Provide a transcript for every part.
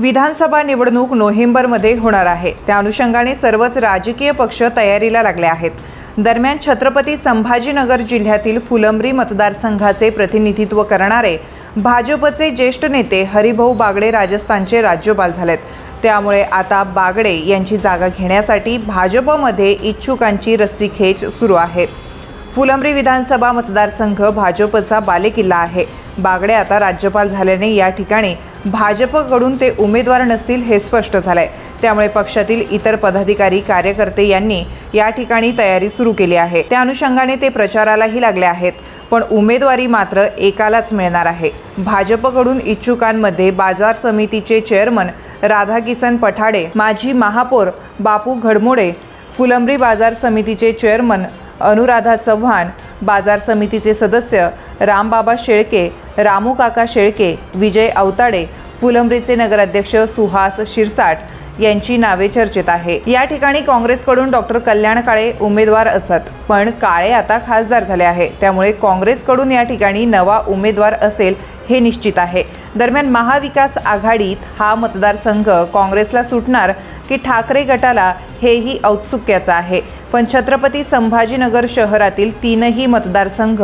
विधानसभा निवडणूक नोव्हेंबरमध्ये होणार आहे। त्या अनुषंगाने सर्वच राजकीय पक्ष तयारीला लागले आहेत। दरम्यान छत्रपती संभाजीनगर जिल्ह्यातील फुलंब्री मतदारसंघाचे प्रतिनिधित्व करणारे भाजपचे ज्येष्ठ नेते हरिभाऊ बागडे राजस्थानचे राज्यपाल झालेत। त्यामुळे आता बागडे यांची जागा घेण्यासाठी भाजपमध्ये इच्छुकांची रस्सीखेच सुरू आहे। फुलंब्री विधानसभा मतदारसंघ भाजपचा बालेकिल्ला आहे। बागडे आता राज्यपाल झाल्याने या ठिकाणी भाजपकडून ते उमेदवार नसतील हे स्पष्ट झालंय। त्यामुळे पक्षातील इतर पदाधिकारी कार्यकर्ते यांनी या ठिकाणी तयारी सुरू केली आहे। त्या अनुषंगाने ते प्रचारालाही लागले आहेत, पण उमेदवारी मात्र एकालाच मिळणार आहे। भाजपकडून इच्छुकांमध्ये बाजार समितीचे चेअरमन राधाकिसन पठाडे, माजी महापौर बापू घडमोडे, फुलंब्री बाजार समितीचे चेअरमन अनुराधा चव्हाण, बाजार समितीचे सदस्य रामबाबा शेळके, रामू काका शेळके, विजय अवताडे, फुलंब्रीचे नगराध्यक्ष सुहास शिरसाट यांची नावे चर्चेत आहे। या ठिकाणी काँग्रेसकडून डॉक्टर कल्याण काळे उमेदवार असत, पण काळे आता खासदार झाले आहे। त्यामुळे काँग्रेसकडून या ठिकाणी नवा उमेदवार असेल हे निश्चित आहे। दरम्यान महाविकास आघाडीत हा मतदारसंघ काँग्रेसला सुटणार की ठाकरे गटाला हेही औत्सुक्याचं आहे। पण छत्रपती संभाजीनगर शहरातील तीनही मतदारसंघ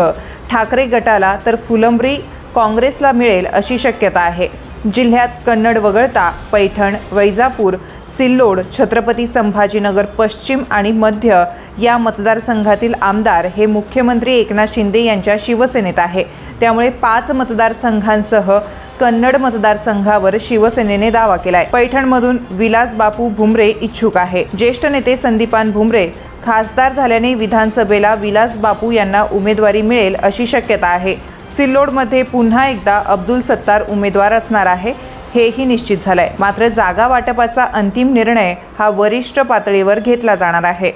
ठाकरे गटाला तर फुलंब्री काँग्रेसला मिळेल अशी शक्यता आहे। जिल्ह्यात कन्नड वगळता पैठण, वैजापूर, सिल्लोड, छत्रपती संभाजीनगर पश्चिम आणि मध्य या मतदारसंघातील आमदार हे मुख्यमंत्री एकनाथ शिंदे यांच्या शिवसेनेत आहे। त्यामुळे 5 मतदारसंघांसह कन्नड मतदारसंघावर शिवसेनेने दावा केलाय। पैठणमधून विलास बापू भुमरे इच्छुक आहे। ज्येष्ठ नेते संदीपान भुमरे खासदार झाल्याने विधानसभेला विलास बापू यांना उमेदवारी मिळेल अशी शक्यता आहे। सिल्लोडमध्ये पुन्हा एकदा अब्दुल सत्तार उमेदवार असणार आहे हेही निश्चित झालंय। मात्र जागा वाटपाचा अंतिम निर्णय हा वरिष्ठ पातळीवर घेतला जाणार आहे।